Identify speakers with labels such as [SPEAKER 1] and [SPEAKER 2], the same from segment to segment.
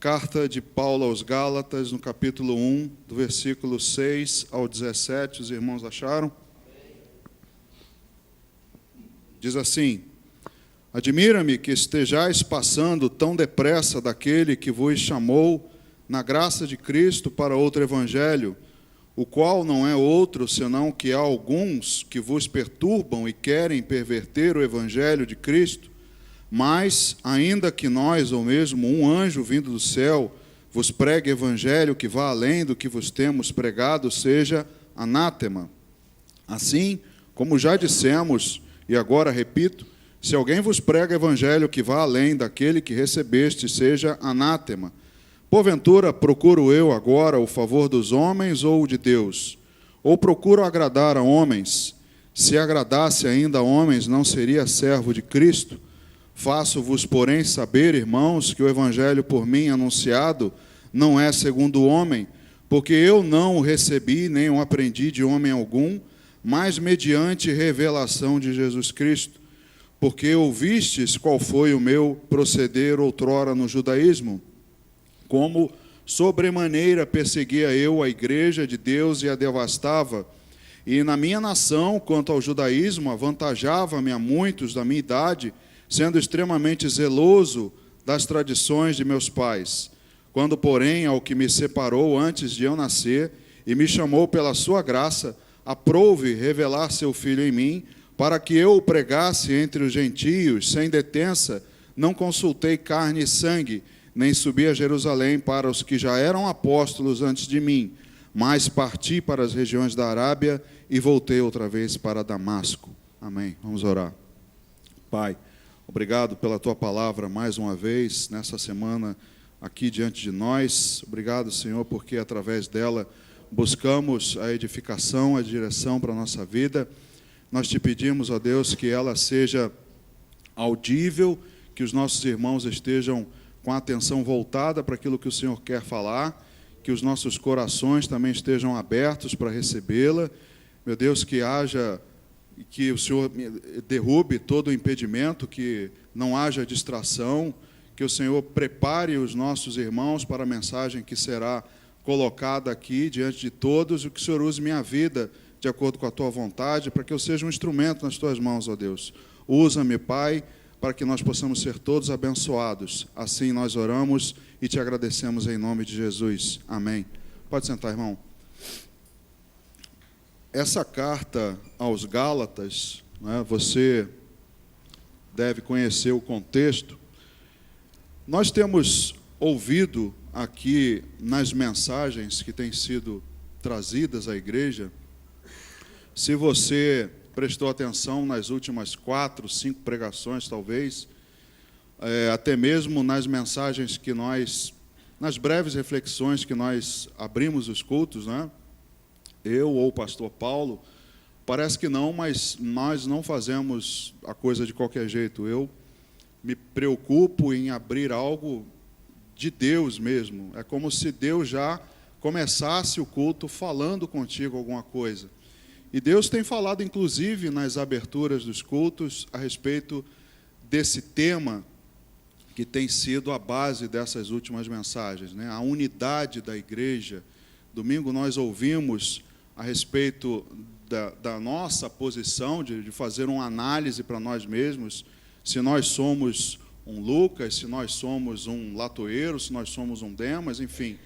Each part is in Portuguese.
[SPEAKER 1] Carta de Paulo aos Gálatas, no capítulo 1, do versículo 6 ao 17, os irmãos acharam? Diz assim: Admira-me que estejais passando tão depressa daquele que vos chamou na graça de Cristo para outro evangelho, o qual não é outro senão que há alguns que vos perturbam e querem perverter o evangelho de Cristo. Mas, ainda que nós, ou mesmo um anjo vindo do céu, vos pregue evangelho que vá além do que vos temos pregado, seja anátema. Assim, como já dissemos, e agora repito, se alguém vos prega evangelho que vá além daquele que recebeste, seja anátema. Porventura, procuro eu agora o favor dos homens ou o de Deus? Ou procuro agradar a homens? Se agradasse ainda a homens, não seria servo de Cristo? Faço-vos, porém, saber, irmãos, que o evangelho por mim anunciado não é segundo o homem, porque eu não o recebi, nem o aprendi de homem algum, mas mediante revelação de Jesus Cristo. Porque ouvistes qual foi o meu proceder outrora no judaísmo, como sobremaneira perseguia eu a igreja de Deus e a devastava, e na minha nação, quanto ao judaísmo, avantajava-me a muitos da minha idade, sendo extremamente zeloso das tradições de meus pais. Quando, porém, ao que me separou antes de eu nascer e me chamou pela sua graça, aprouve revelar seu Filho em mim, para que eu o pregasse entre os gentios, sem detença, não consultei carne e sangue, nem subi a Jerusalém para os que já eram apóstolos antes de mim, mas parti para as regiões da Arábia e voltei outra vez para Damasco. Amém. Vamos orar. Pai, obrigado pela Tua palavra mais uma vez, nessa semana aqui diante de nós. Obrigado, Senhor, porque através dela buscamos a edificação, a direção para a nossa vida. Nós te pedimos, ó Deus, que ela seja audível, que os nossos irmãos estejam com a atenção voltada para aquilo que o Senhor quer falar, que os nossos corações também estejam abertos para recebê-la. Meu Deus, que o Senhor derrube todo o impedimento, que não haja distração, que o Senhor prepare os nossos irmãos para a mensagem que será colocada aqui diante de todos, e que o Senhor use minha vida de acordo com a Tua vontade, para que eu seja um instrumento nas Tuas mãos, ó Deus. Usa-me, Pai, para que nós possamos ser todos abençoados. Assim nós oramos e Te agradecemos em nome de Jesus. Amém. Pode sentar, irmão. Essa carta aos Gálatas, né, você deve conhecer o contexto. Nós temos ouvido aqui nas mensagens que têm sido trazidas à igreja, se você prestou atenção nas últimas 4, 5 pregações, talvez, até mesmo nas mensagens que nas breves reflexões que nós abrimos os cultos, né? Eu ou o pastor Paulo, parece que não, mas nós não fazemos a coisa de qualquer jeito. Eu me preocupo em abrir algo de Deus mesmo. É como se Deus já começasse o culto falando contigo alguma coisa. E Deus tem falado, inclusive, nas aberturas dos cultos, a respeito desse tema que tem sido a base dessas últimas mensagens, né? A unidade da igreja. Domingo nós ouvimos a respeito da nossa posição, de fazer uma análise para nós mesmos, se nós somos um Lucas, se nós somos um Latoeiro, se nós somos um Demas, enfim.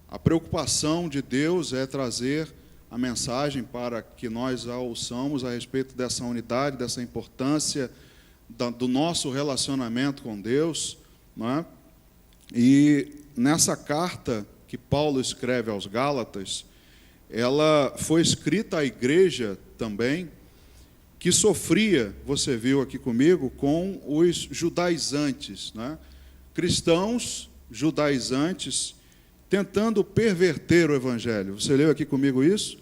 [SPEAKER 1] A preocupação de Deus é trazer a mensagem para que nós a ouçamos a respeito dessa unidade, dessa importância do nosso relacionamento com Deus, não é? E nessa carta que Paulo escreve aos Gálatas, ela foi escrita à igreja também, que sofria, você viu aqui comigo, com os judaizantes, né? Cristãos judaizantes tentando perverter o evangelho. Você leu aqui comigo isso?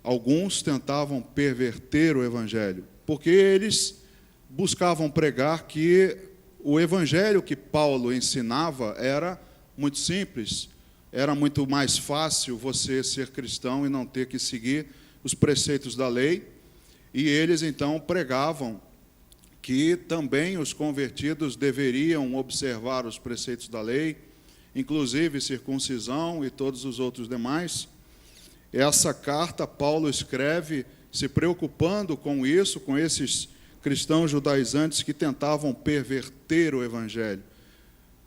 [SPEAKER 1] Alguns tentavam perverter o evangelho, porque eles buscavam pregar que o evangelho que Paulo ensinava era muito simples, era muito mais fácil você ser cristão e não ter que seguir os preceitos da lei, e eles então pregavam que também os convertidos deveriam observar os preceitos da lei. inclusive circuncisão e todos os outros demais. Essa carta Paulo escreve se preocupando com isso, com esses cristãos judaizantes que tentavam perverter o evangelho.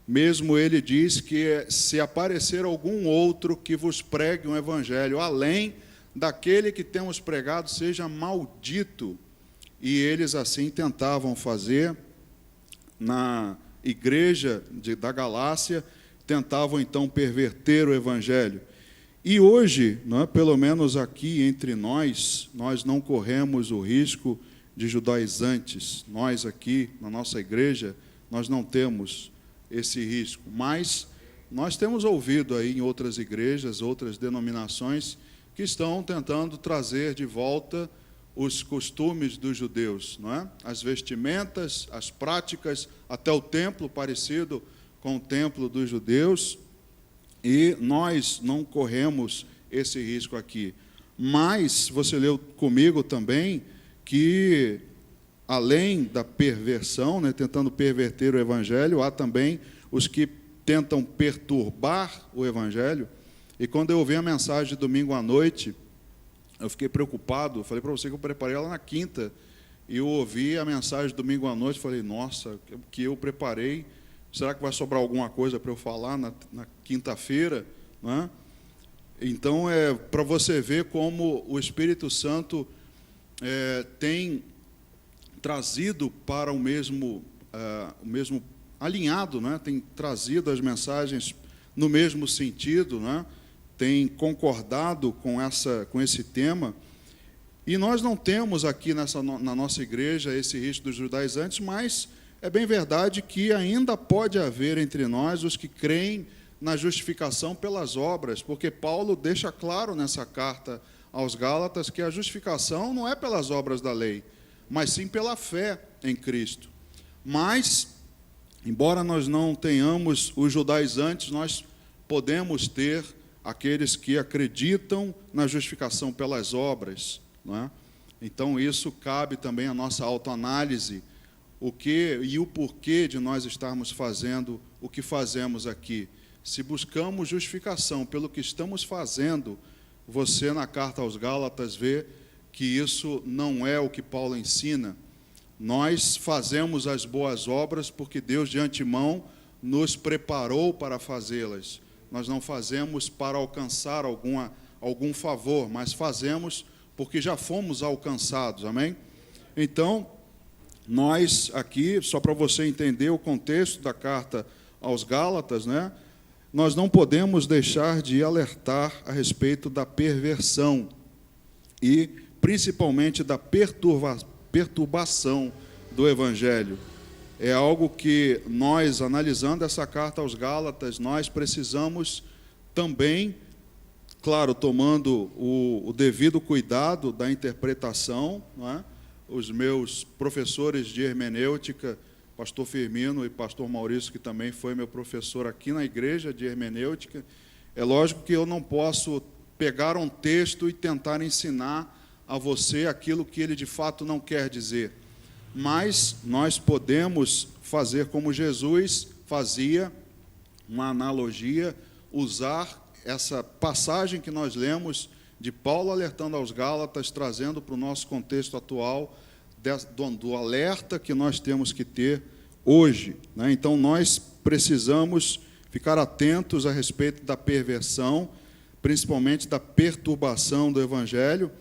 [SPEAKER 1] Mesmo ele diz que se aparecer algum outro que vos pregue um evangelho além daquele que temos pregado, seja maldito. E eles assim tentavam fazer na igreja da Galácia, tentavam então perverter o evangelho. E hoje, pelo menos aqui entre nós não corremos o risco de judaizantes. Nós aqui, na nossa igreja, nós não temos esse risco. Mas nós temos ouvido aí em outras igrejas, outras denominações, que estão tentando trazer de volta os costumes dos judeus, as vestimentas, as práticas, até o templo parecido com o templo dos judeus, e nós não corremos esse risco aqui. Mas você leu comigo também que, além da perversão, tentando perverter o evangelho, há também os que tentam perturbar o evangelho. E quando eu ouvi a mensagem de domingo à noite, eu fiquei preocupado. Falei para você que eu preparei ela na quinta, e eu ouvi a mensagem de domingo à noite, falei, nossa, o que eu preparei, será que vai sobrar alguma coisa para eu falar na quinta-feira? Então, para você ver como o Espírito Santo tem trazido para o mesmo alinhado, tem trazido as mensagens no mesmo sentido, tem concordado com esse tema. E nós não temos aqui na nossa igreja esse risco dos judaizantes, mas é bem verdade que ainda pode haver entre nós os que creem na justificação pelas obras, porque Paulo deixa claro nessa carta aos Gálatas que a justificação não é pelas obras da lei, mas sim pela fé em Cristo. Mas, embora nós não tenhamos os judaizantes, nós podemos ter aqueles que acreditam na justificação pelas obras, Então, isso cabe também à nossa autoanálise, o que e o porquê de nós estarmos fazendo o que fazemos aqui. Se buscamos justificação pelo que estamos fazendo, você, na carta aos Gálatas, vê que isso não é o que Paulo ensina. Nós fazemos as boas obras porque Deus, de antemão, nos preparou para fazê-las. Nós não fazemos para alcançar algum favor, mas fazemos porque já fomos alcançados, amém? Então, nós aqui, só para você entender o contexto da carta aos Gálatas, nós não podemos deixar de alertar a respeito da perversão e, principalmente, da perturbação do Evangelho. É algo que nós, analisando essa carta aos Gálatas, nós precisamos também, claro, tomando o devido cuidado da interpretação, Os meus professores de hermenêutica, pastor Firmino e pastor Maurício, que também foi meu professor aqui na igreja de hermenêutica, é lógico que eu não posso pegar um texto e tentar ensinar a você aquilo que ele de fato não quer dizer. Mas nós podemos fazer como Jesus fazia, uma analogia, usar essa passagem que nós lemos de Paulo alertando aos Gálatas, trazendo para o nosso contexto atual, do alerta que nós temos que ter hoje. Então, nós precisamos ficar atentos a respeito da perversão, principalmente da perturbação do Evangelho.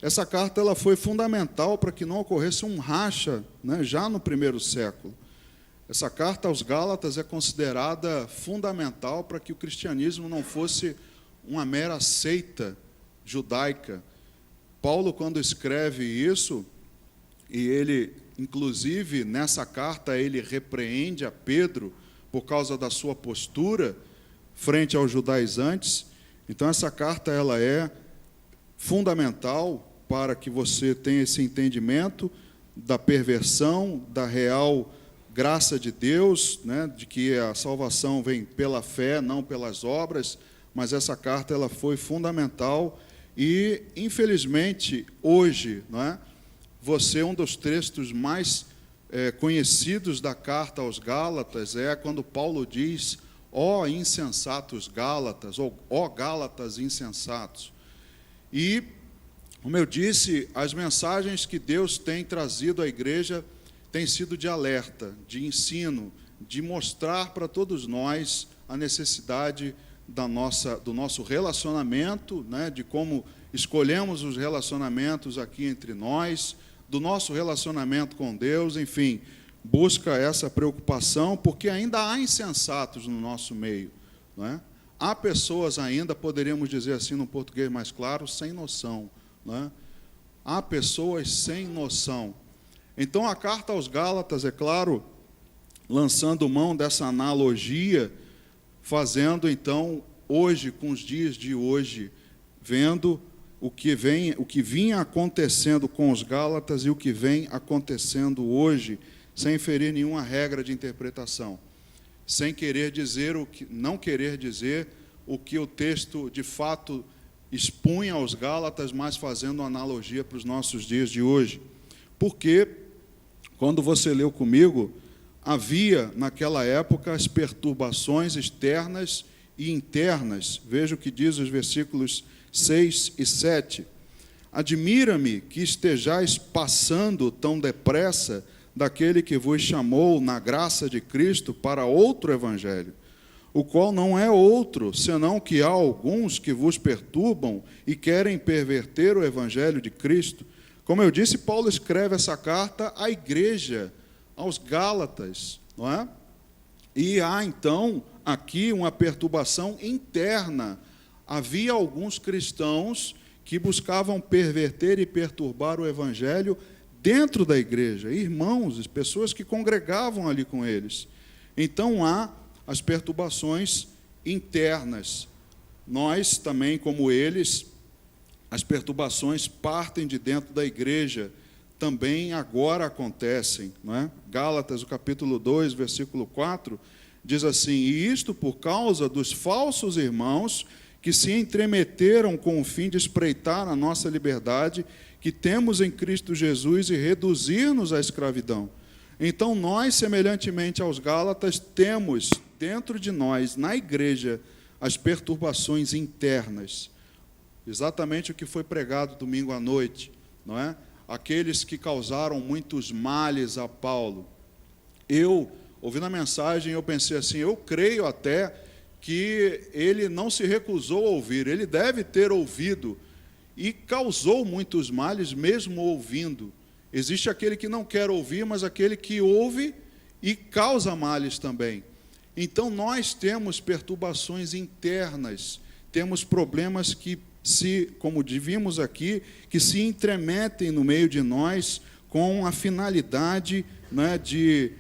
[SPEAKER 1] Essa carta ela foi fundamental para que não ocorresse um racha, já no primeiro século. Essa carta aos Gálatas é considerada fundamental para que o cristianismo não fosse uma mera seita judaica. Paulo, quando escreve isso, e ele, inclusive, nessa carta, ele repreende a Pedro por causa da sua postura frente aos judaizantes. Então, essa carta ela é fundamental para que você tenha esse entendimento da perversão, da real graça de Deus, de que a salvação vem pela fé, não pelas obras, mas essa carta ela foi fundamental e, infelizmente, hoje, você, um dos textos mais conhecidos da carta aos Gálatas é quando Paulo diz: ó insensatos Gálatas, ou ó Gálatas insensatos. E, como eu disse, as mensagens que Deus tem trazido à igreja têm sido de alerta, de ensino, de mostrar para todos nós a necessidade do nosso relacionamento, né, de como escolhemos os relacionamentos aqui entre nós, do nosso relacionamento com Deus, enfim, busca essa preocupação, porque ainda há insensatos no nosso meio, não é? Há pessoas ainda, poderíamos dizer assim, num português mais claro, sem noção, não é? Há pessoas sem noção. Então, a carta aos Gálatas, é claro, lançando mão dessa analogia, fazendo, então, hoje, com os dias de hoje, vendo o que vinha acontecendo com os Gálatas e o que vem acontecendo hoje, sem ferir nenhuma regra de interpretação, sem querer dizer não querer dizer o que o texto de fato expunha aos Gálatas, mas fazendo uma analogia para os nossos dias de hoje. Porque, quando você leu comigo, havia naquela época as perturbações externas e internas. Veja o que diz os versículos 6 e 7. Admira-me que estejais passando tão depressa daquele que vos chamou na graça de Cristo para outro evangelho, o qual não é outro, senão que há alguns que vos perturbam e querem perverter o evangelho de Cristo. Como eu disse, Paulo escreve essa carta à igreja, aos Gálatas, não é? E há, então, aqui uma perturbação interna. Havia alguns cristãos que buscavam perverter e perturbar o evangelho dentro da igreja, irmãos, pessoas que congregavam ali com eles. Então, há as perturbações internas. Nós também, como eles, as perturbações partem de dentro da igreja, também agora acontecem, não é? Gálatas, o capítulo 2, versículo 4, diz assim: e isto por causa dos falsos irmãos que se entremeteram com o fim de espreitar a nossa liberdade, que temos em Cristo Jesus, e reduzir-nos à escravidão. Então, nós, semelhantemente aos Gálatas, temos dentro de nós, na igreja, as perturbações internas. Exatamente o que foi pregado domingo à noite, não é? Aqueles que causaram muitos males a Paulo. Eu, ouvindo a mensagem, eu pensei assim, eu creio até que ele não se recusou a ouvir, ele deve ter ouvido, e causou muitos males mesmo ouvindo. Existe aquele que não quer ouvir, mas aquele que ouve e causa males também. Então, nós temos perturbações internas, temos problemas que como vimos aqui, que se entremetem no meio de nós com a finalidade, né, de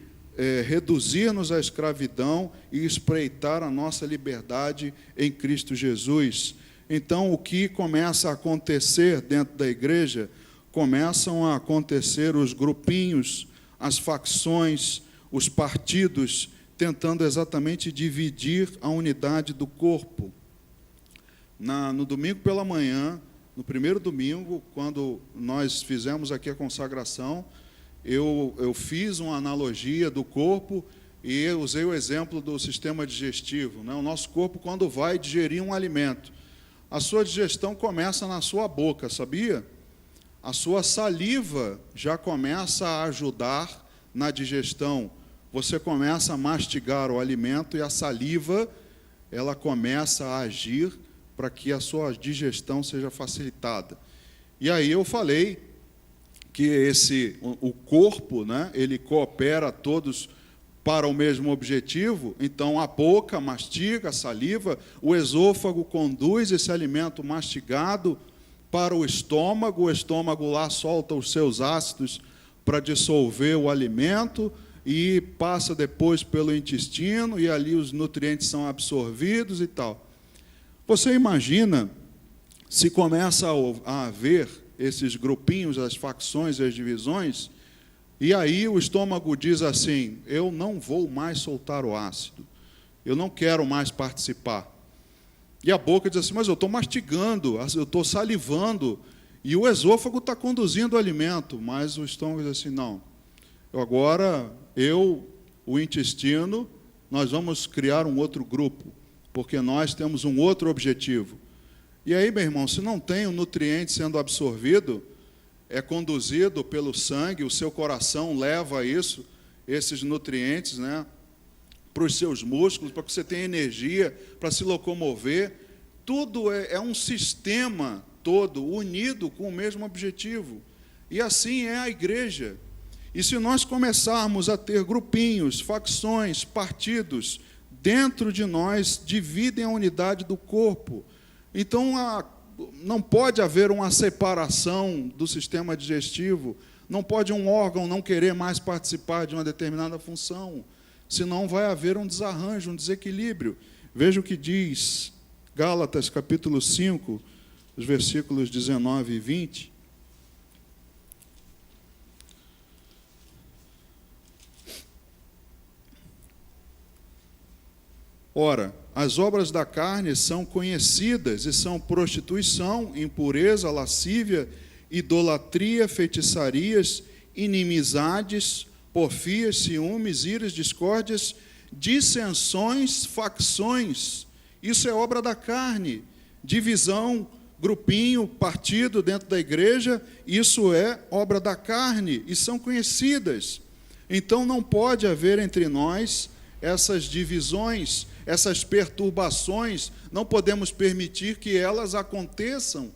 [SPEAKER 1] reduzir-nos à escravidão e espreitar a nossa liberdade em Cristo Jesus. Então, o que começa a acontecer dentro da igreja? Começam a acontecer os grupinhos, as facções, os partidos, tentando exatamente dividir a unidade do corpo. No domingo pela manhã, no primeiro domingo, quando nós fizemos aqui a consagração, eu fiz uma analogia do corpo e eu usei o exemplo do sistema digestivo, né? O nosso corpo, quando vai digerir um alimento, a sua digestão começa na sua boca, sabia? A sua saliva já começa a ajudar na digestão. Você começa a mastigar o alimento e a saliva, ela começa a agir para que a sua digestão seja facilitada. E aí eu falei que o corpo, né, ele coopera todos para o mesmo objetivo. Então, a boca mastiga a saliva, o esôfago conduz esse alimento mastigado para o estômago lá solta os seus ácidos para dissolver o alimento e passa depois pelo intestino, e ali os nutrientes são absorvidos e tal. Você imagina se começa a haver esses grupinhos, as facções e as divisões, e aí o estômago diz assim, eu não vou mais soltar o ácido, eu não quero mais participar. E a boca diz assim, mas eu estou mastigando, eu estou salivando, e o esôfago está conduzindo o alimento, mas o estômago diz assim, não, o intestino, nós vamos criar um outro grupo, porque nós temos um outro objetivo. E aí, meu irmão, se não tem o nutriente sendo absorvido, é conduzido pelo sangue, o seu coração leva isso, esses nutrientes, né, para os seus músculos, para que você tenha energia para se locomover. Tudo é um sistema todo unido com o mesmo objetivo. E assim é a igreja. E se nós começarmos a ter grupinhos, facções, partidos, dentro de nós, dividem a unidade do corpo. Então, não pode haver uma separação do sistema digestivo, não pode um órgão não querer mais participar de uma determinada função, senão vai haver um desarranjo, um desequilíbrio. Veja o que diz Gálatas, capítulo 5, os versículos 19 e 20. Ora, as obras da carne são conhecidas e são prostituição, impureza, lascívia, idolatria, feitiçarias, inimizades, porfias, ciúmes, iras, discórdias, dissensões, facções. Isso é obra da carne. Divisão, grupinho, partido dentro da igreja, isso é obra da carne e são conhecidas. Então não pode haver entre nós essas divisões, essas perturbações, não podemos permitir que elas aconteçam.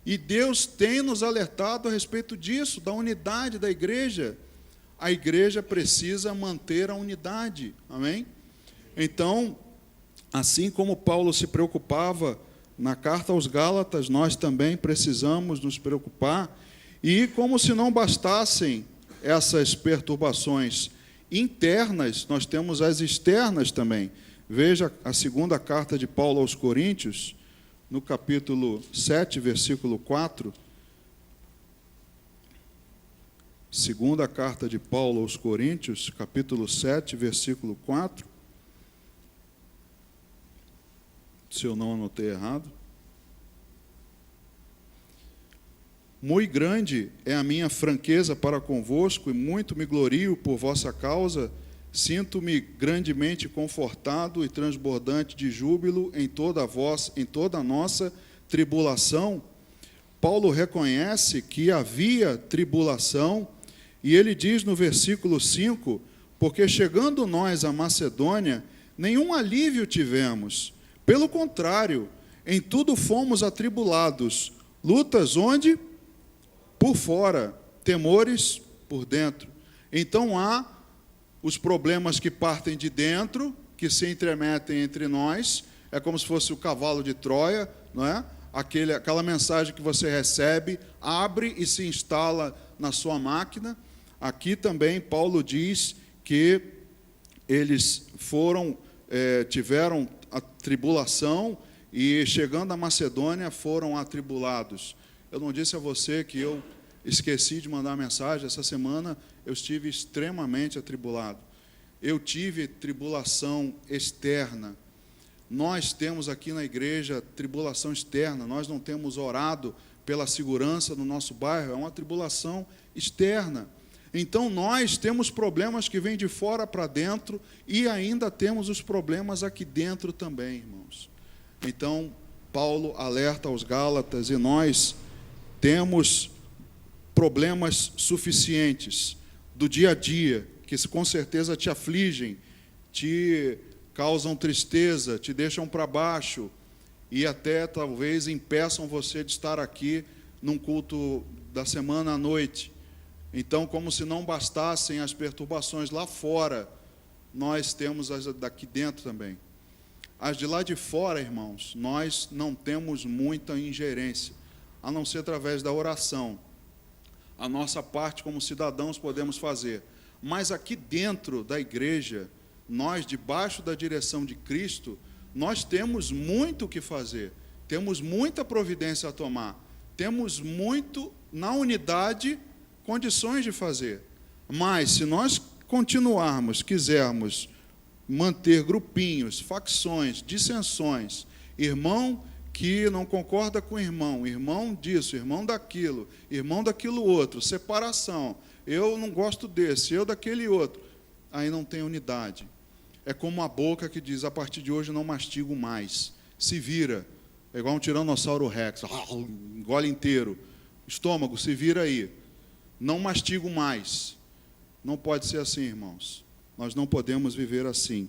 [SPEAKER 1] E Deus tem nos alertado a respeito disso, da unidade da igreja. A igreja precisa manter a unidade, amém? Então, assim como Paulo se preocupava na carta aos Gálatas, nós também precisamos nos preocupar. E como se não bastassem essas perturbações internas, nós temos as externas também. Veja a segunda carta de Paulo aos Coríntios, no capítulo 7, versículo 4. Segunda carta de Paulo aos Coríntios, capítulo 7, versículo 4. Se eu não anotei errado. Muito grande é a minha franqueza para convosco, e muito me glorio por vossa causa. Sinto-me grandemente confortado e transbordante de júbilo em toda a nossa tribulação. Paulo reconhece que havia tribulação, e ele diz no versículo 5, porque chegando nós à Macedônia, nenhum alívio tivemos. Pelo contrário, em tudo fomos atribulados. Lutas onde? Por fora. Temores por dentro. Então há os problemas que partem de dentro, que se entremetem entre nós, é como se fosse o cavalo de Troia, não é? Aquela mensagem que você recebe, abre e se instala na sua máquina. Aqui também Paulo diz que eles tiveram a tribulação e, chegando à Macedônia, foram atribulados. Eu não disse a você que eu esqueci de mandar mensagem. Essa semana eu estive extremamente atribulado. Eu tive tribulação externa. Nós temos aqui na igreja tribulação externa. Nós não temos orado pela segurança no nosso bairro. É uma tribulação externa. Então nós temos problemas que vêm de fora para dentro e ainda temos os problemas aqui dentro também, irmãos. Então Paulo alerta aos Gálatas, e nós temos problemas suficientes do dia a dia, que com certeza te afligem, te causam tristeza, te deixam para baixo e até talvez impeçam você de estar aqui num culto da semana à noite. Então, como se não bastassem as perturbações lá fora, nós temos as daqui dentro também. As de lá de fora, irmãos, nós não temos muita ingerência, a não ser através da oração. A nossa parte como cidadãos podemos fazer. Mas aqui dentro da igreja, nós, debaixo da direção de Cristo, nós temos muito o que fazer, temos muita providência a tomar, temos muito, na unidade, condições de fazer. Mas, se nós continuarmos, quisermos manter grupinhos, facções, dissensões, irmão que não concorda com o irmão disso, irmão daquilo outro, separação, eu não gosto desse, eu daquele outro, aí não tem unidade. é como a boca que diz, a partir de hoje não mastigo mais. Se vira, é igual um tiranossauro rex, engole inteiro. Estômago, se vira aí. Não mastigo mais. Não pode ser assim, irmãos. Nós não podemos viver assim.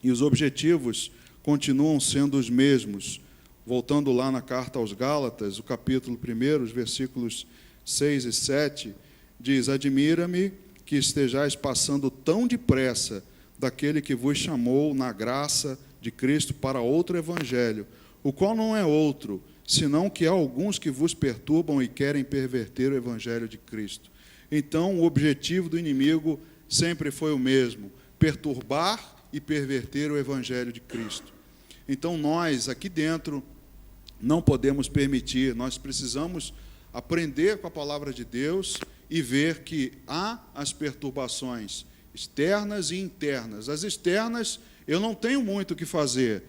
[SPEAKER 1] E os objetivos continuam sendo os mesmos. Voltando lá na carta aos Gálatas, o capítulo 1, os versículos 6 e 7, diz: admira-me que estejais passando tão depressa daquele que vos chamou na graça de Cristo para outro evangelho, o qual não é outro, senão que há alguns que vos perturbam e querem perverter o evangelho de Cristo. Então, o objetivo do inimigo sempre foi o mesmo: perturbar e perverter o evangelho de Cristo. Então, nós, aqui dentro, não podemos permitir, nós precisamos aprender com a palavra de Deus e ver que há as perturbações externas e internas. As externas, eu não tenho muito o que fazer.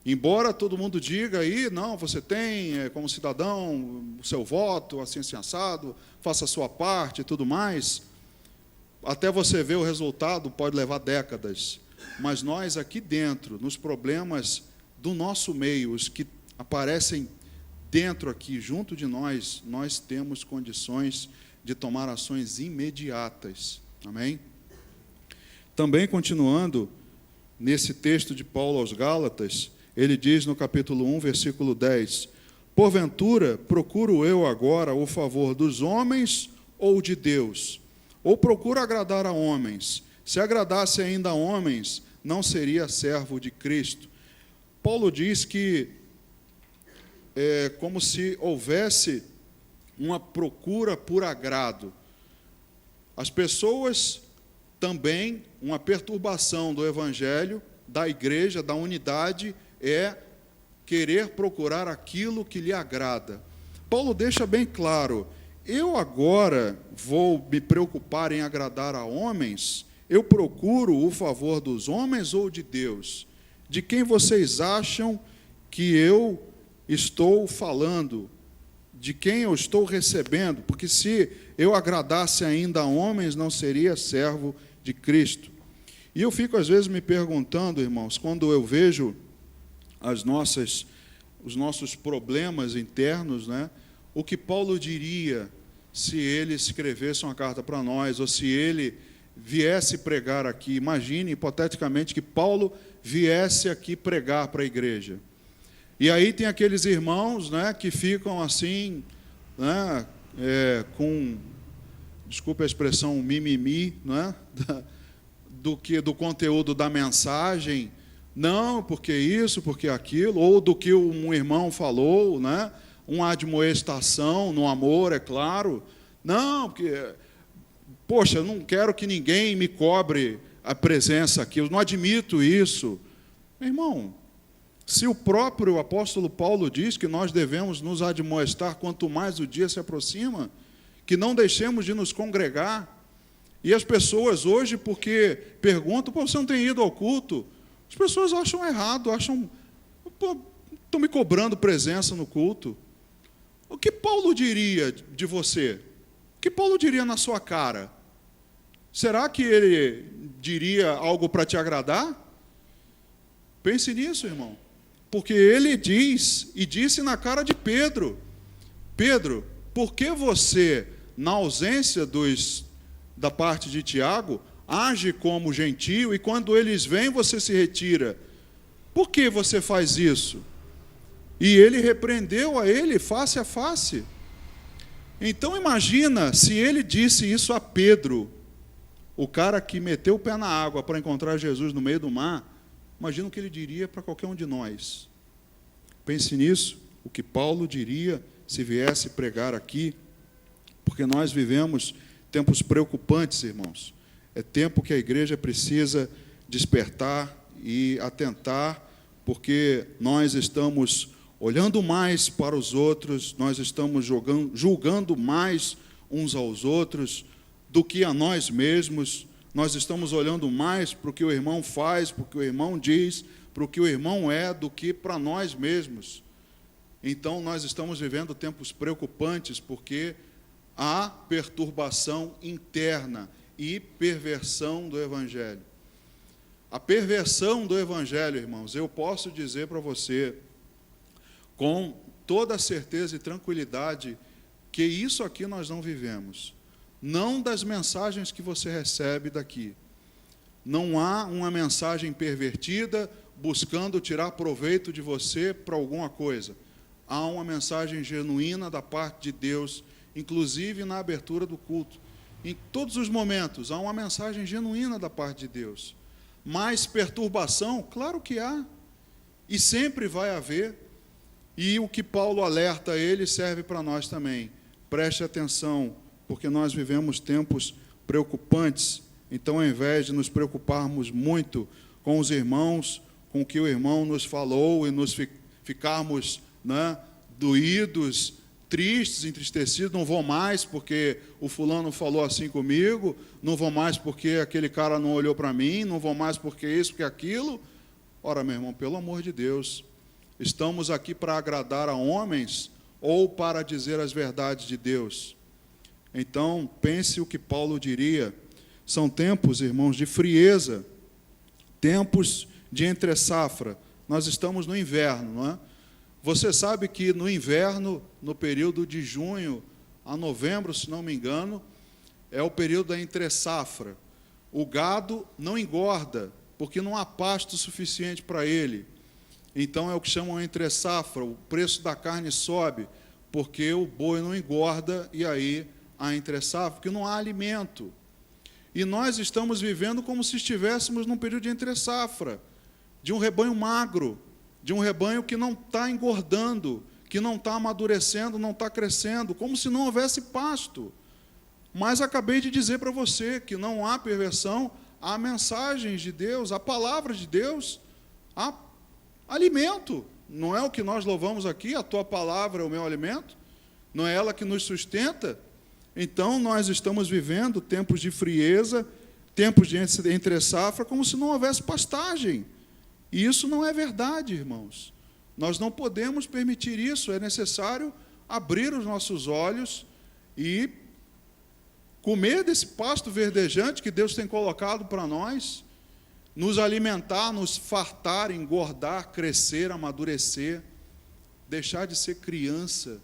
[SPEAKER 1] Embora todo mundo diga aí, não, você tem, como cidadão, o seu voto, assim assado, faça a sua parte e tudo mais. Até você ver o resultado pode levar décadas. Mas nós aqui dentro, nos problemas do nosso meio, os que aparecem dentro aqui, junto de nós, nós temos condições de tomar ações imediatas. Amém? Também continuando, nesse texto de Paulo aos Gálatas, ele diz no capítulo 1, versículo 10, porventura, procuro eu agora o favor dos homens ou de Deus? Ou procuro agradar a homens? Se agradasse ainda a homens, não seria servo de Cristo. Paulo diz que é como se houvesse uma procura por agrado. As pessoas também, uma perturbação do evangelho, da igreja, da unidade, é querer procurar aquilo que lhe agrada. Paulo deixa bem claro: eu agora vou me preocupar em agradar a homens? Eu procuro o favor dos homens ou de Deus? De quem vocês acham que eu estou falando? De quem eu estou recebendo? Porque se eu agradasse ainda a homens, não seria servo de Cristo. E eu fico às vezes me perguntando, irmãos, quando eu vejo os nossos problemas internos, né, o que Paulo diria se ele escrevesse uma carta para nós, ou se ele viesse pregar aqui. Imagine, hipoteticamente, que Paulo viesse aqui pregar para a igreja. E aí tem aqueles irmãos, né, que ficam assim, né, com, desculpe a expressão, mimimi, né, do conteúdo da mensagem, não, porque isso, porque aquilo, ou do que um irmão falou, né, uma admoestação no amor, é claro. Não, porque, poxa, eu não quero que ninguém me cobre a presença aqui, eu não admito isso. Meu irmão, se o próprio apóstolo Paulo diz que nós devemos nos admoestar quanto mais o dia se aproxima, que não deixemos de nos congregar. E as pessoas hoje, porque perguntam, pô, você não tem ido ao culto? As pessoas acham errado, acham, pô, estão me cobrando presença no culto. O que Paulo diria de você? O que Paulo diria na sua cara? Será que ele diria algo para te agradar? Pense nisso, irmão. Porque ele diz, e disse na cara de Pedro: Pedro, por que você, na ausência da parte de Tiago, age como gentio, e quando eles vêm, você se retira? Por que você faz isso? E ele repreendeu a ele face a face. Então imagina se ele disse isso a Pedro, o cara que meteu o pé na água para encontrar Jesus no meio do mar. Imagina o que ele diria para qualquer um de nós. Pense nisso, o que Paulo diria se viesse pregar aqui, porque nós vivemos tempos preocupantes, irmãos. É tempo que a igreja precisa despertar e atentar, porque nós estamos olhando mais para os outros, nós estamos julgando mais uns aos outros do que a nós mesmos. Nós estamos olhando mais para o que o irmão faz, para o que o irmão diz, para o que o irmão é, do que para nós mesmos. Então, nós estamos vivendo tempos preocupantes, porque há perturbação interna e perversão do Evangelho. A perversão do Evangelho, irmãos, eu posso dizer para você, com toda a certeza e tranquilidade, que isso aqui nós não vivemos. Não das mensagens que você recebe daqui. Não há uma mensagem pervertida buscando tirar proveito de você para alguma coisa. Há uma mensagem genuína da parte de Deus, inclusive na abertura do culto. Em todos os momentos, há uma mensagem genuína da parte de Deus. Mas perturbação, claro que há, e sempre vai haver, e o que Paulo alerta ele serve para nós também. Preste atenção, porque nós vivemos tempos preocupantes, então ao invés de nos preocuparmos muito com os irmãos, com o que o irmão nos falou e nos ficarmos, né, doídos, tristes, entristecidos, não vou mais porque o fulano falou assim comigo, não vou mais porque aquele cara não olhou para mim, não vou mais porque isso, porque aquilo. Ora, meu irmão, pelo amor de Deus, estamos aqui para agradar a homens ou para dizer as verdades de Deus? Então, pense o que Paulo diria. São tempos, irmãos, de frieza, tempos de entre-safra. Nós estamos no inverno, não é? Você sabe que no inverno, no período de junho a novembro, se não me engano, é o período da entre-safra. O gado não engorda, porque não há pasto suficiente para ele. Então é o que chamam de entre-safra, o preço da carne sobe, porque o boi não engorda, e aí há entre-safra, porque não há alimento. E nós estamos vivendo como se estivéssemos num período de entre-safra, de um rebanho magro, de um rebanho que não está engordando, que não está amadurecendo, não está crescendo, como se não houvesse pasto. Mas acabei de dizer para você que não há perversão, há mensagens de Deus, há palavras de Deus, há alimento. Não é o que nós louvamos aqui, a tua palavra é o meu alimento? Não é ela que nos sustenta? Então nós estamos vivendo tempos de frieza, tempos de entre-safra, como se não houvesse pastagem. E isso não é verdade, irmãos. Nós não podemos permitir isso, é necessário abrir os nossos olhos e comer desse pasto verdejante que Deus tem colocado para nós, nos alimentar, nos fartar, engordar, crescer, amadurecer, deixar de ser criança,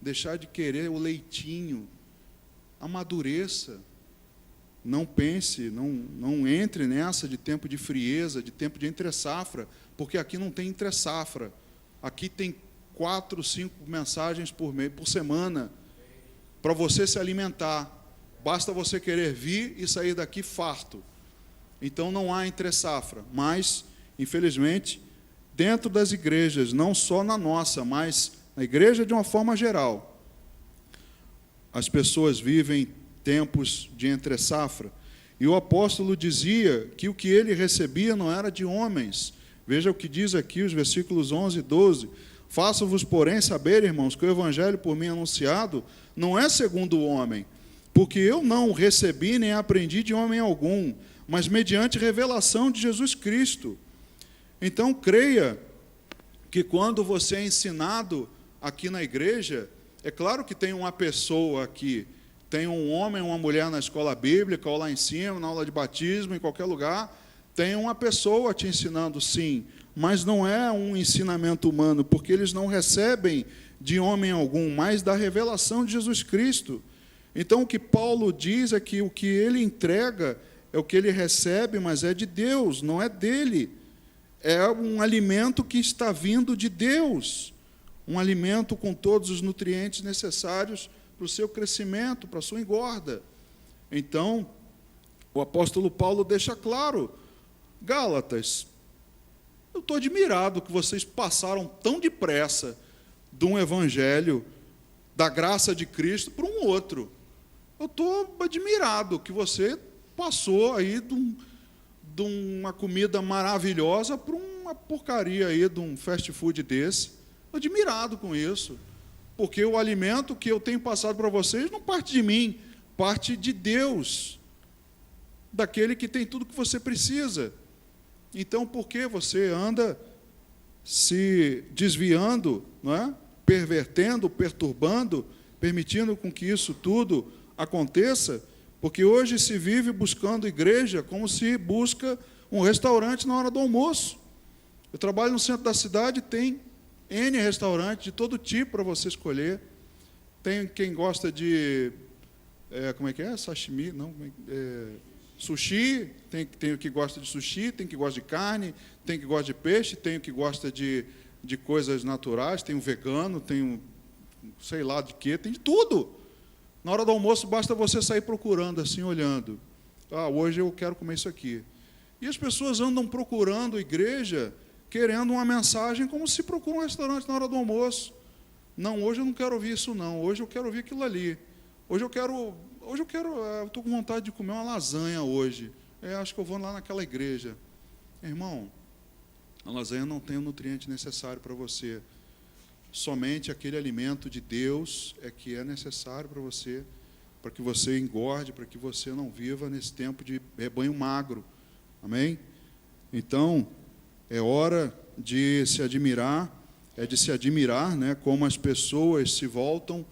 [SPEAKER 1] deixar de querer o leitinho, amadureça. Não pense, não entre nessa de tempo de frieza, de tempo de entre-safra, porque aqui não tem entre-safra. Aqui tem 4, 5 mensagens por semana, para você se alimentar. Basta você querer vir e sair daqui farto. Então não há entre-safra, mas, infelizmente, dentro das igrejas, não só na nossa, mas na igreja de uma forma geral, as pessoas vivem tempos de entre-safra. E o apóstolo dizia que o que ele recebia não era de homens. Veja o que diz aqui os versículos 11 e 12. Faço-vos, porém, saber, irmãos, que o evangelho por mim anunciado não é segundo o homem, porque eu não recebi nem aprendi de homem algum, mas mediante revelação de Jesus Cristo. Então, creia que quando você é ensinado aqui na igreja, é claro que tem uma pessoa aqui, tem um homem, uma mulher na escola bíblica, ou lá em cima, na aula de batismo, em qualquer lugar, tem uma pessoa te ensinando, sim, mas não é um ensinamento humano, porque eles não recebem de homem algum, mas da revelação de Jesus Cristo. Então, o que Paulo diz é que o que ele entrega é o que ele recebe, mas é de Deus, não é dele. É um alimento que está vindo de Deus, um alimento com todos os nutrientes necessários para o seu crescimento, para a sua engorda. Então, o apóstolo Paulo deixa claro, Gálatas, eu estou admirado que vocês passaram tão depressa de um evangelho da graça de Cristo para um outro. Eu estou admirado que você passou aí de uma comida maravilhosa para uma porcaria aí de um fast food desse. Estou admirado com isso. Porque o alimento que eu tenho passado para vocês não parte de mim, parte de Deus, daquele que tem tudo que você precisa. Então, por que você anda se desviando, não é? Pervertendo, perturbando, permitindo com que isso tudo aconteça? Porque hoje se vive buscando igreja como se busca um restaurante na hora do almoço. Eu trabalho no centro da cidade, tem N restaurantes de todo tipo para você escolher. Tem quem gosta de, como é que é? Sashimi? Não, sushi, tem o que gosta de sushi, tem o que gosta de carne, tem o que gosta de peixe, tem o que gosta de coisas naturais, tem o vegano, tem um sei lá de quê, tem de tudo. Na hora do almoço, basta você sair procurando, assim, olhando. Hoje eu quero comer isso aqui. E as pessoas andam procurando igreja, querendo uma mensagem, como se procura um restaurante na hora do almoço. Não, hoje eu não quero ouvir isso, não. Hoje eu quero ouvir aquilo ali. Eu estou com vontade de comer uma lasanha hoje. Acho que eu vou lá naquela igreja. Irmão, a lasanha não tem o nutriente necessário para você. Somente aquele alimento de Deus é que é necessário para você, para que você engorde, para que você não viva nesse tempo de rebanho magro. Amém? Então, é hora de se admirar, né, como as pessoas se voltam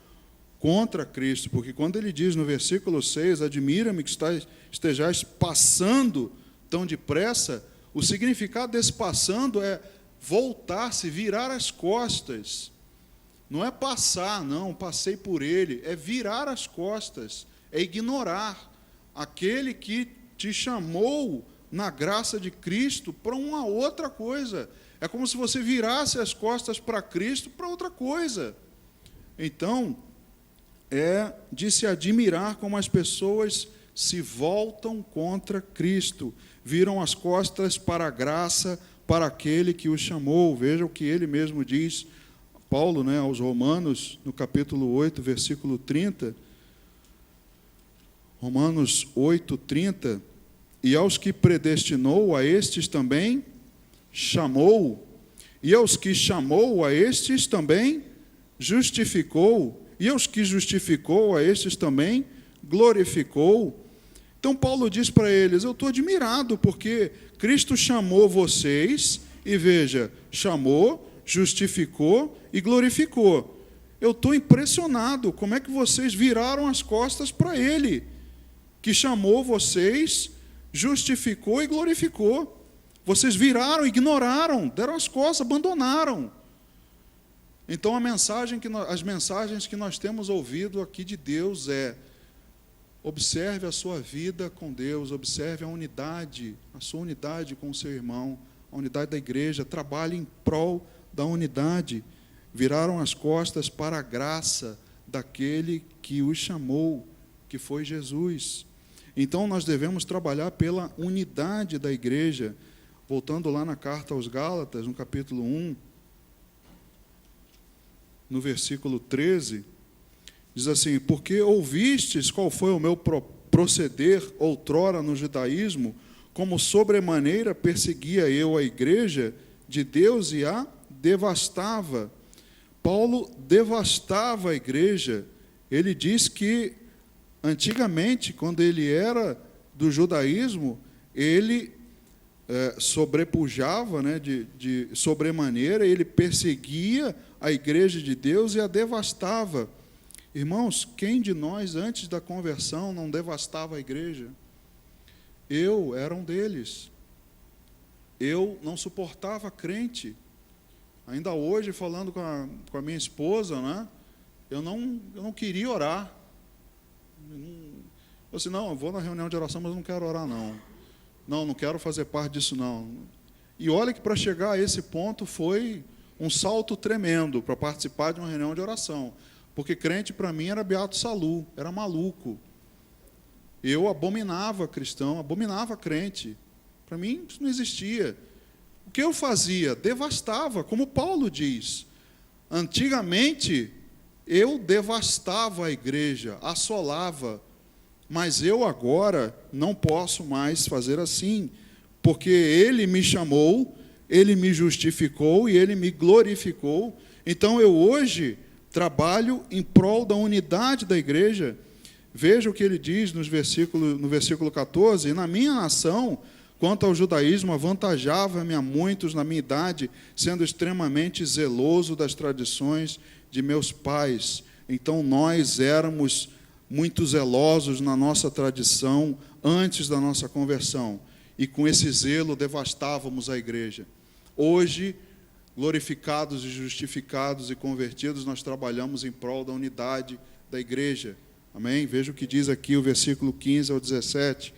[SPEAKER 1] contra Cristo, porque quando ele diz no versículo 6, admira-me que estejais passando tão depressa, o significado desse passando é voltar-se, virar as costas. Não é passar, não, passei por ele, é virar as costas, é ignorar aquele que te chamou na graça de Cristo para uma outra coisa. É como se você virasse as costas para Cristo para outra coisa. Então, é de se admirar como as pessoas se voltam contra Cristo, viram as costas para a graça, para aquele que o chamou. Veja o que ele mesmo diz, Paulo, né, aos Romanos, no capítulo 8, versículo 30. Romanos 8, 30. E aos que predestinou, a estes também chamou. E aos que chamou, a estes também justificou. E aos que justificou, a estes também glorificou. Então Paulo diz para eles, eu estou admirado, porque Cristo chamou vocês, e veja, chamou, justificou e glorificou. Eu estou impressionado, como é que vocês viraram as costas para Ele, que chamou vocês, justificou e glorificou. Vocês viraram, ignoraram, deram as costas, abandonaram. Então as mensagens que nós temos ouvido aqui de Deus é: observe a sua vida com Deus, observe a unidade, a sua unidade com o seu irmão, a unidade da igreja, trabalhe em prol da unidade. Viraram as costas para a graça daquele que os chamou, que foi Jesus. Então nós devemos trabalhar pela unidade da igreja. Voltando lá na carta aos Gálatas, no capítulo 1, no versículo 13, diz assim: porque ouvistes qual foi o meu proceder outrora no judaísmo, como sobremaneira perseguia eu a igreja de Deus e a devastava. Paulo devastava a igreja. Ele diz que, antigamente, quando ele era do judaísmo, ele sobrepujava, né, de sobremaneira, ele perseguia a igreja de Deus e a devastava. Irmãos, quem de nós, antes da conversão, não devastava a igreja? Eu era um deles. Eu não suportava crente. Ainda hoje, falando com a minha esposa, né, eu não queria orar. Eu disse, não, eu vou na reunião de oração, mas eu não quero orar, não. Não quero fazer parte disso, não. E olha que para chegar a esse ponto foi um salto tremendo para participar de uma reunião de oração. Porque crente, para mim, era Beato Salu, era maluco. Eu abominava cristão, abominava crente. Para mim, isso não existia. O que eu fazia? Devastava, como Paulo diz. Antigamente, eu devastava a igreja, assolava. Mas eu agora não posso mais fazer assim, porque Ele me chamou, Ele me justificou e Ele me glorificou. Então eu hoje trabalho em prol da unidade da igreja. Veja o que ele diz no versículo 14: e na minha nação, quanto ao judaísmo, avantajava-me a muitos na minha idade, sendo extremamente zeloso das tradições de meus pais. Então nós éramos muito zelosos na nossa tradição antes da nossa conversão. e com esse zelo devastávamos a igreja. Hoje, glorificados e justificados e convertidos, nós trabalhamos em prol da unidade da igreja. Amém? Veja o que diz aqui o versículo 15 ao 17.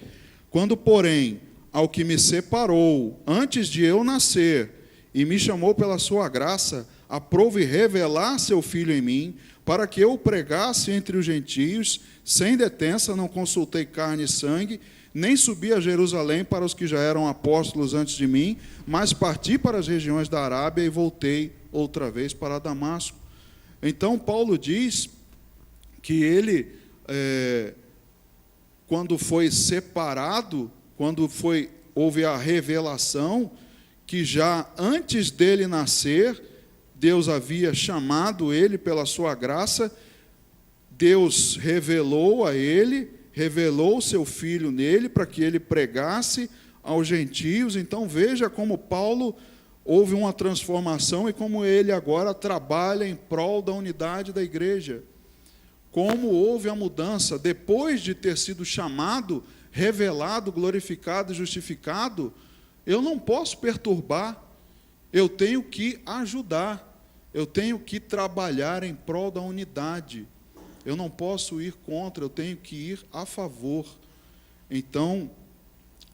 [SPEAKER 1] Quando, porém, ao que me separou antes de eu nascer e me chamou pela sua graça, aprove revelar seu Filho em mim, para que eu o pregasse entre os gentios, sem detença, não consultei carne e sangue, nem subi a Jerusalém para os que já eram apóstolos antes de mim, mas parti para as regiões da Arábia e voltei outra vez para Damasco. Então, Paulo diz que ele, quando foi separado, quando houve a revelação, que já antes dele nascer, Deus havia chamado ele pela sua graça, Deus revelou a ele, revelou o seu Filho nele, para que ele pregasse aos gentios. Então veja como Paulo houve uma transformação e como ele agora trabalha em prol da unidade da igreja. Como houve a mudança, depois de ter sido chamado, revelado, glorificado e justificado, eu não posso perturbar, eu tenho que ajudar, eu tenho que trabalhar em prol da unidade. Eu não posso ir contra, eu tenho que ir a favor. Então,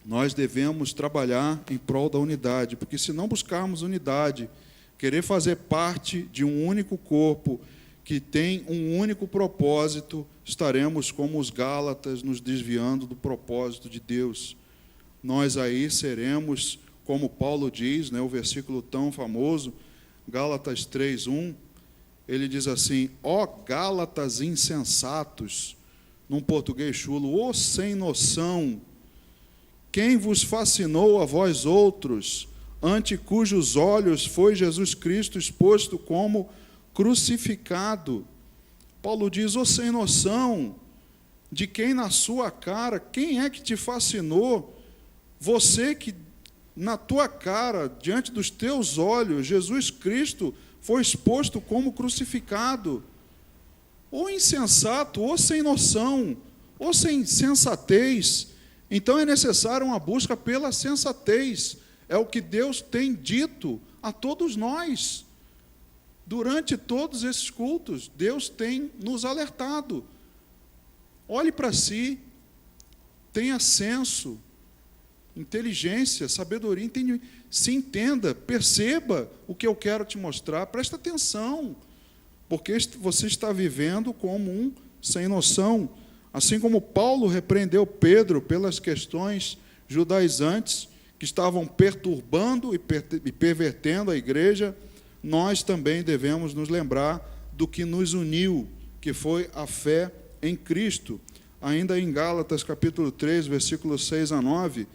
[SPEAKER 1] nós devemos trabalhar em prol da unidade, porque se não buscarmos unidade, querer fazer parte de um único corpo, que tem um único propósito, estaremos como os Gálatas, nos desviando do propósito de Deus. Nós aí seremos, como Paulo diz, o versículo tão famoso, Gálatas 3:1, ele diz assim: ó Gálatas insensatos, num português chulo, ô sem noção, quem vos fascinou a vós outros, ante cujos olhos foi Jesus Cristo exposto como crucificado? Paulo diz: ô sem noção, de quem na sua cara, quem é que te fascinou? Você que na tua cara, diante dos teus olhos, Jesus Cristo foi exposto como crucificado. Ou insensato, ou sem noção, ou sem sensatez. Então é necessário uma busca pela sensatez. É o que Deus tem dito a todos nós. Durante todos esses cultos, Deus tem nos alertado. Olhe para si, tenha senso, inteligência, sabedoria, se entenda, perceba o que eu quero te mostrar, presta atenção, porque você está vivendo como um sem noção. Assim como Paulo repreendeu Pedro pelas questões judaizantes que estavam perturbando e pervertendo a igreja, nós também devemos nos lembrar do que nos uniu, que foi a fé em Cristo. Ainda em Gálatas capítulo 3, versículos 6 a 9,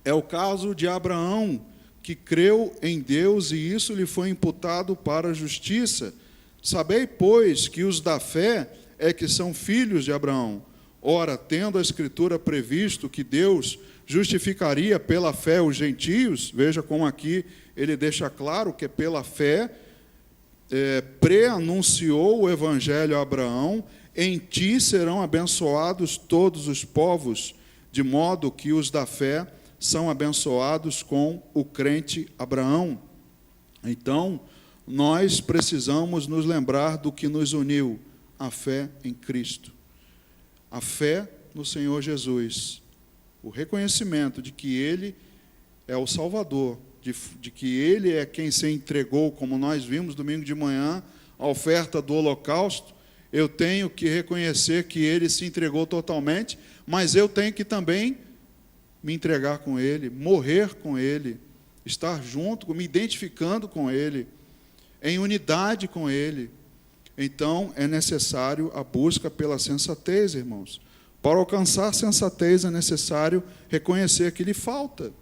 [SPEAKER 1] é o caso de Abraão, que creu em Deus e isso lhe foi imputado para a justiça. Sabei, pois, que os da fé é que são filhos de Abraão. Ora, tendo a Escritura previsto que Deus justificaria pela fé os gentios, veja como aqui ele deixa claro que pela fé pré-anunciou o Evangelho a Abraão: em ti serão abençoados todos os povos, de modo que os da fé são abençoados com o crente Abraão. Então, nós precisamos nos lembrar do que nos uniu, a fé em Cristo, a fé no Senhor Jesus, o reconhecimento de que Ele é o Salvador, de que Ele é quem se entregou, como nós vimos domingo de manhã, a oferta do holocausto. Eu tenho que reconhecer que Ele se entregou totalmente, mas eu tenho que também me entregar com Ele, morrer com Ele, estar junto, me identificando com Ele, em unidade com Ele. Então, é necessário a busca pela sensatez, irmãos. Para alcançar sensatez é necessário reconhecer que lhe falta.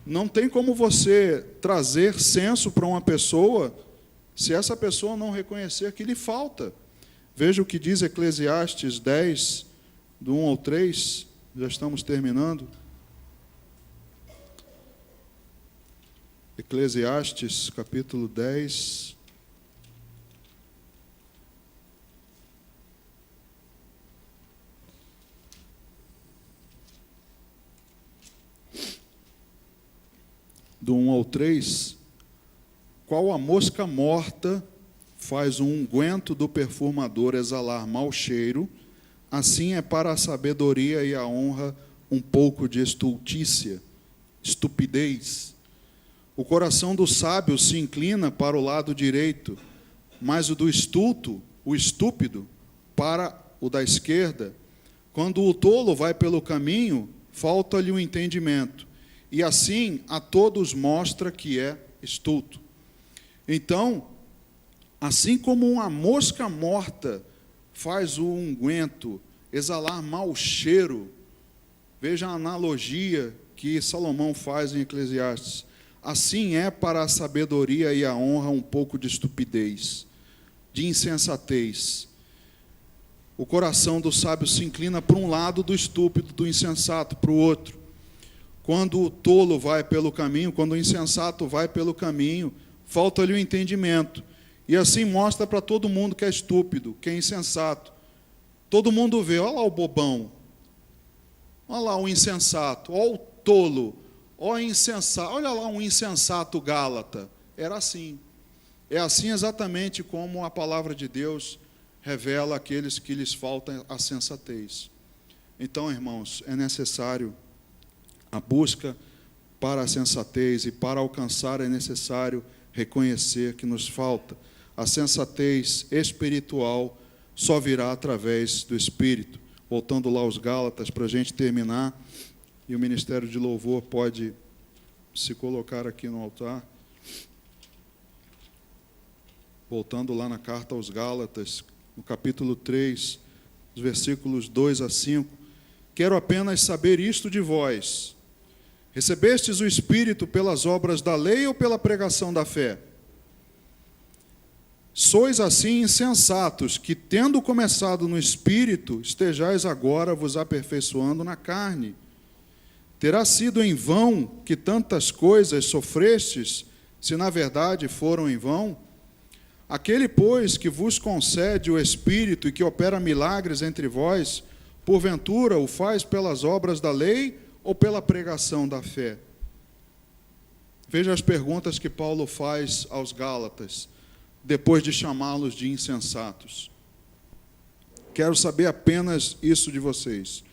[SPEAKER 1] Não tem como você trazer senso para uma pessoa se essa pessoa não reconhecer que lhe falta. Veja o que diz Eclesiastes 10, do 1 ao 3, já estamos terminando. Eclesiastes, capítulo 10. do 1 ao 3, qual a mosca morta faz o unguento do perfumador exalar mau cheiro, assim é para a sabedoria e a honra um pouco de estultícia, estupidez. O coração do sábio se inclina para o lado direito, mas o do estulto, o estúpido, para o da esquerda. Quando o tolo vai pelo caminho, falta-lhe o entendimento, e assim a todos mostra que é estulto. Então, assim como uma mosca morta faz o unguento exalar mau cheiro, veja a analogia que Salomão faz em Eclesiastes, assim é para a sabedoria e a honra um pouco de estupidez, de insensatez. O coração do sábio se inclina para um lado, do estúpido, do insensato, para o outro. Quando o tolo vai pelo caminho, quando o insensato vai pelo caminho, falta-lhe o entendimento. E assim mostra para todo mundo que é estúpido, que é insensato. Todo mundo vê, olha lá o bobão, olha lá o insensato, olha o tolo, olha o insensato, olha lá um insensato gálata. Era assim. É assim exatamente como a palavra de Deus revela aqueles que lhes falta a sensatez. Então, irmãos, é necessário a busca para a sensatez, e para alcançar é necessário reconhecer que nos falta. A sensatez espiritual só virá através do Espírito. Voltando lá aos Gálatas, para a gente terminar, e o Ministério de Louvor pode se colocar aqui no altar. Voltando lá na carta aos Gálatas, no capítulo 3, os versículos 2 a 5. Quero apenas saber isto de vós: recebestes o Espírito pelas obras da lei ou pela pregação da fé? Sois assim insensatos, que, tendo começado no Espírito, estejais agora vos aperfeiçoando na carne. Terá sido em vão que tantas coisas sofrestes, se na verdade foram em vão? Aquele, pois, que vos concede o Espírito e que opera milagres entre vós, porventura o faz pelas obras da lei ou pela pregação da fé? Veja as perguntas que Paulo faz aos Gálatas, depois de chamá-los de insensatos. Quero saber apenas isso de vocês.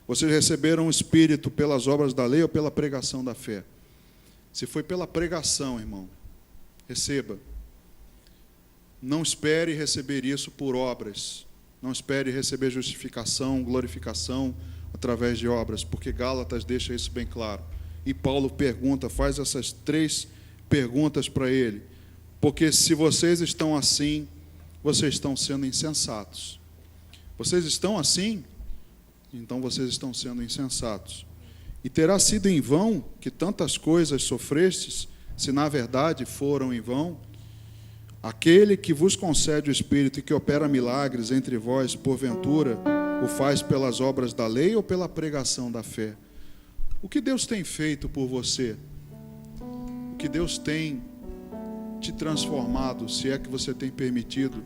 [SPEAKER 1] Vocês receberam o Espírito pelas obras da lei ou pela pregação da fé? Se foi pela pregação, irmão, receba. Não espere receber isso por obras. Não espere receber justificação, glorificação através de obras, porque Gálatas deixa isso bem claro. E Paulo pergunta, faz essas 3 perguntas para ele. Porque se vocês estão assim, vocês estão sendo insensatos. Vocês estão assim? Então vocês estão sendo insensatos. E terá sido em vão que tantas coisas sofrestes, se na verdade foram em vão? Aquele que vos concede o Espírito e que opera milagres entre vós, porventura, o faz pelas obras da lei ou pela pregação da fé? O que Deus tem feito por você? O que Deus tem te transformado, se é que você tem permitido?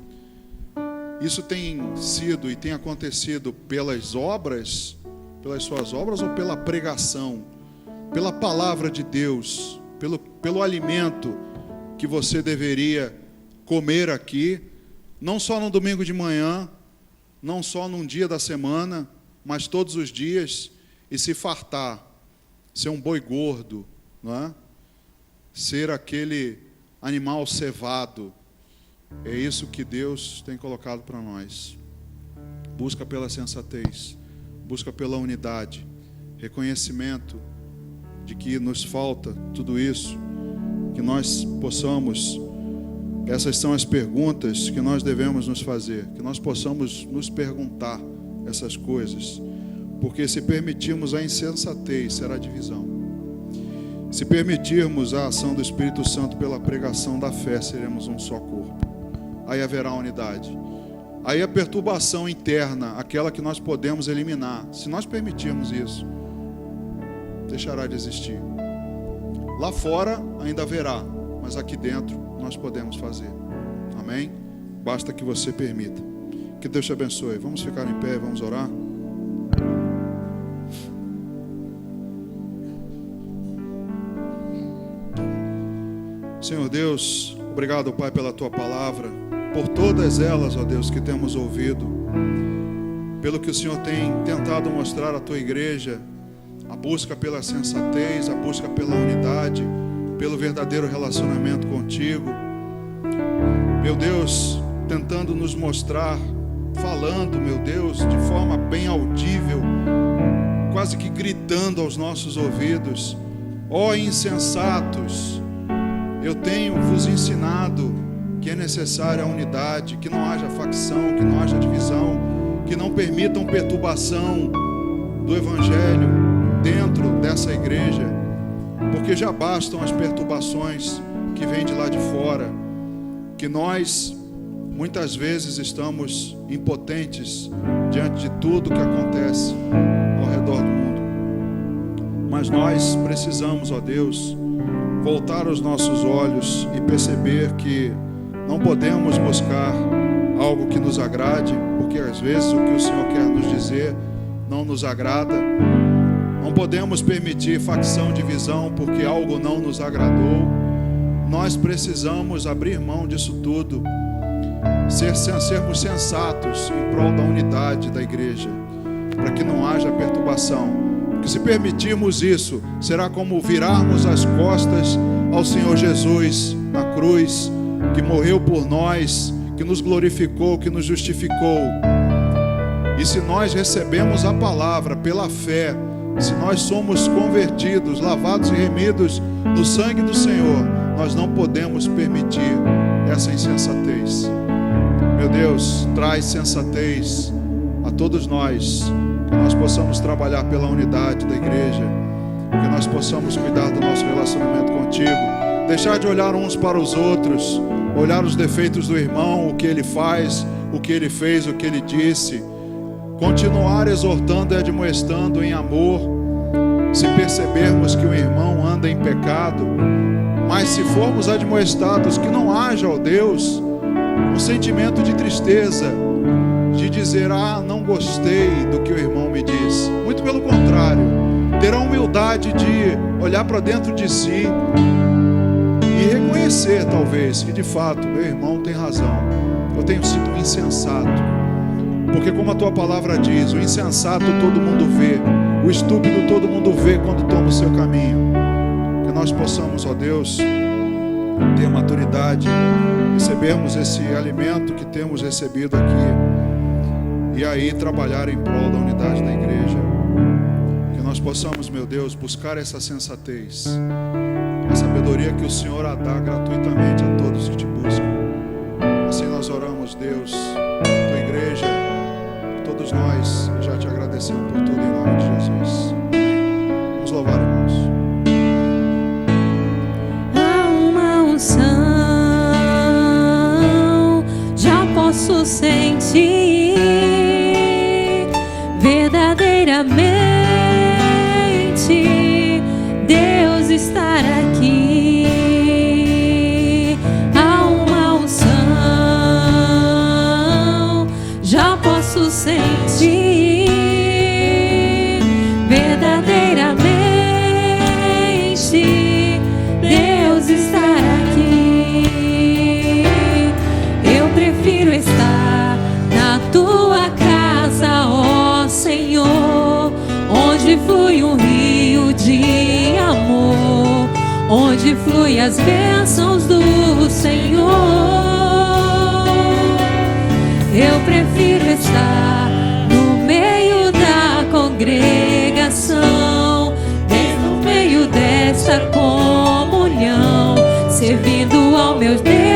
[SPEAKER 1] Isso tem sido e tem acontecido pelas obras, pelas suas obras, ou pela pregação, pela palavra de Deus, pelo alimento que você deveria comer aqui, não só no domingo de manhã, não só num dia da semana, mas todos os dias, e se fartar, ser um boi gordo, não é? Ser aquele animal cevado. É isso que Deus tem colocado para nós. Busca pela sensatez, busca pela unidade, reconhecimento de que nos falta tudo isso, que nós possamos. Essas são as perguntas que nós devemos nos fazer, que nós possamos nos perguntar essas coisas, porque se permitirmos a insensatez, será divisão. Se permitirmos a ação do Espírito Santo pela pregação da fé, seremos um só corpo. Aí haverá unidade. Aí a perturbação interna, aquela que nós podemos eliminar, se nós permitirmos isso, deixará de existir. Lá fora ainda haverá, mas aqui dentro nós podemos fazer. Amém? Basta que você permita. Que Deus te abençoe. Vamos ficar em pé, vamos orar. Senhor Deus, obrigado, Pai, pela Tua palavra, por todas elas, ó Deus, que temos ouvido, pelo que o Senhor tem tentado mostrar à Tua igreja, a busca pela sensatez, a busca pela unidade, pelo verdadeiro relacionamento contigo. Meu Deus, tentando nos mostrar, falando, meu Deus, de forma bem audível, quase que gritando aos nossos ouvidos: ó insensatos, eu tenho vos ensinado que é necessária a unidade, que não haja facção, que não haja divisão, que não permitam perturbação do Evangelho dentro dessa igreja, porque já bastam as perturbações que vêm de lá de fora, que nós muitas vezes estamos impotentes diante de tudo que acontece ao redor do mundo. Mas nós precisamos, ó Deus, voltar os nossos olhos e perceber que não podemos buscar algo que nos agrade, porque às vezes o que o Senhor quer nos dizer não nos agrada. Não podemos permitir facção, divisão, porque algo não nos agradou. Nós precisamos abrir mão disso tudo, sermos sensatos em prol da unidade da igreja, para que não haja perturbação. Porque se permitirmos isso, será como virarmos as costas ao Senhor Jesus na cruz, que morreu por nós, que nos glorificou, que nos justificou. E se nós recebemos a palavra pela fé, se nós somos convertidos, lavados e remidos no sangue do Senhor, nós não podemos permitir essa insensatez. Meu Deus, traz sensatez a todos nós, que nós possamos trabalhar pela unidade da igreja, que nós possamos cuidar do nosso relacionamento contigo, deixar de olhar uns para os outros, olhar os defeitos do irmão, o que ele faz, o que ele fez, o que ele disse, continuar exortando e admoestando em amor. Se percebermos que o irmão anda em pecado, mas se formos admoestados, que não haja, ó Deus, um sentimento de tristeza, de dizer: ah, não gostei do que o irmão me disse. Muito pelo contrário, ter a humildade de olhar para dentro de si e reconhecer, talvez, que de fato meu irmão tem razão, eu tenho sido um insensato. Porque como a tua palavra diz, o insensato todo mundo vê, o estúpido todo mundo vê quando toma o seu caminho. Que nós possamos, ó Deus, ter maturidade, recebermos esse alimento que temos recebido aqui, e aí trabalhar em prol da unidade da igreja. Que nós possamos, meu Deus, buscar essa sensatez, a sabedoria que o Senhor a dá gratuitamente a todos que te buscam. Assim nós oramos, Deus, tua igreja, todos nós, já te agradecemos por tudo em nome de Jesus. Amém. Vamos louvar, irmãos.
[SPEAKER 2] Há uma unção, já posso sentir verdadeiramente Deus estar aqui. Há uma unção, já posso sentir verdadeiramente Deus estar aqui. Eu prefiro estar na tua casa, ó Senhor, onde flui um rio de amor, onde flui as bênçãos do Senhor. Eu prefiro estar no meio da congregação, no meio desta comunhão, servindo ao meu Deus.